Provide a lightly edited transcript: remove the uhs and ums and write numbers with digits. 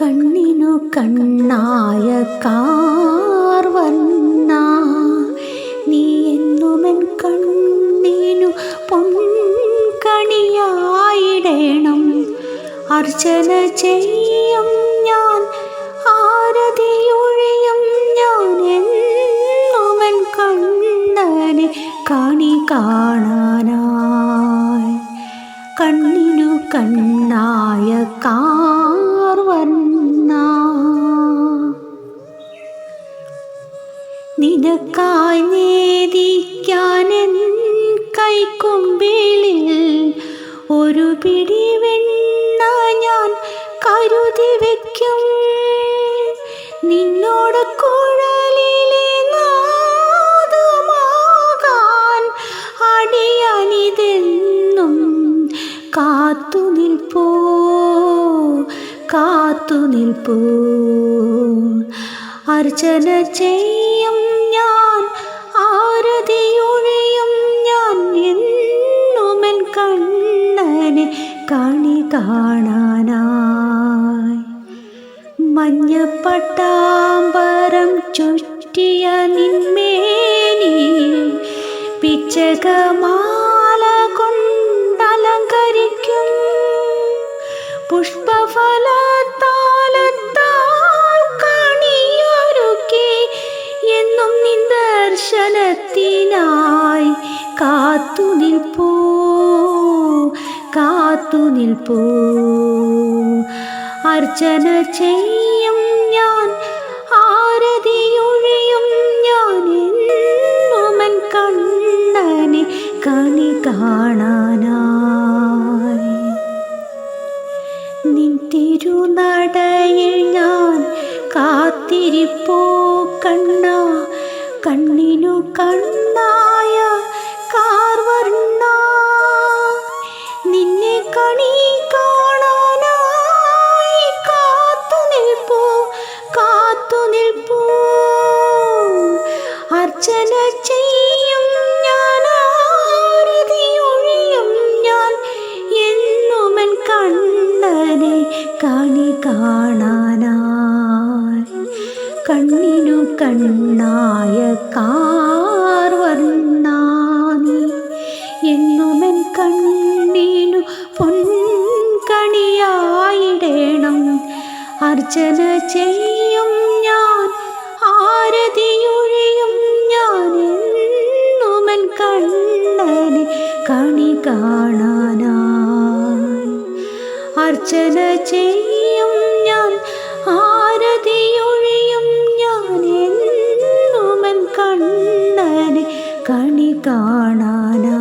കണ്ണിനു കണ്ണായ കാർവർണ്ണ, നീ എന്നുമെൻ കണ്ണിനു പൊൻകണിയായിടേണം. അർച്ചന ചെയ്യും ഞാൻ, ആരതിയൊഴിയും ഞാൻ, എന്നുമെൻ കണ്ണനെ കണി കാണാനായി. കണ്ണിനു കണ്ണായ കാർവർണ്ണ, നിനക്കായി നേദിക്കാനെൻ കൈക്കുമ്പിളിൽ ഒരു പിടി വെണ്ണ ഞാൻ കരുതി വയ്ക്കും. നിന്നോട് കുഴലിലെ നാദമാകാൻ അടിയനിതെന്നും കാത്തു നിൽപ്പൂ, കാത്തു നിൽപ്പൂ. അർച്ചന ചെയ്യും ഞാൻ, ആരതിയൊഴിയും ഞാൻ, എന്നുമെൻ കണ്ണനെ കണി കാണാനായി. മഞ്ഞപ്പട്ടാമ്പരം ചുറ്റിയ നിന്മേനി പിച്ചകമാല കൊണ്ടലങ്കരിക്കും. പുഷ്പഫലത്താലത്താൽ കണിയൊരുക്കി എന്നും നിൻ ദർശനത്തിനായി കാത്തു നിൽപ്പൂ, കാത്തു നിൽപ്പൂ. അർച്ചന ചെയ്യും ഞാൻ, ആരതിയൊഴിയും ഞാൻ, എന്നുമെൻ കണ്ണനെ കണി കാണാനായി. നിൻ തിരുനടയിൽ ഞാൻ കാത്തിരിപ്പോ കണ്ണ, കണ്ണിനു കണ്ണായ കാർവർണ്ണ. നിന്നെ കണി കാണാനായി കാത്തു നിൽപ്പൂ, കാത്തു നിൽപ്പൂ. അർച്ചന ചെയ്യും ഞാൻ, ആരതിയൊഴിയും ഞാൻ, എന്നുമെൻ കണ്ണനെ കണി കാണാനായി. കണ്ണിനു കണ്ണായ കാർവർണ്ണ, നീ എന്നുമെൻ കണ്ണിനു പൊൻകണിയായിടേണം. അർച്ചന ചെയ്യും ഞാൻ, ആരതിയൊഴിയും ഞാൻ, എന്നുമെൻ കണ്ണനെ കണി കാണാനായി. അർച്ചന ചെയ്യും ഞാൻ, ആരതിയൊഴിയും ഞാൻ, എന്നുമെൻ കണ്ണനെ കണി കാണാനായി.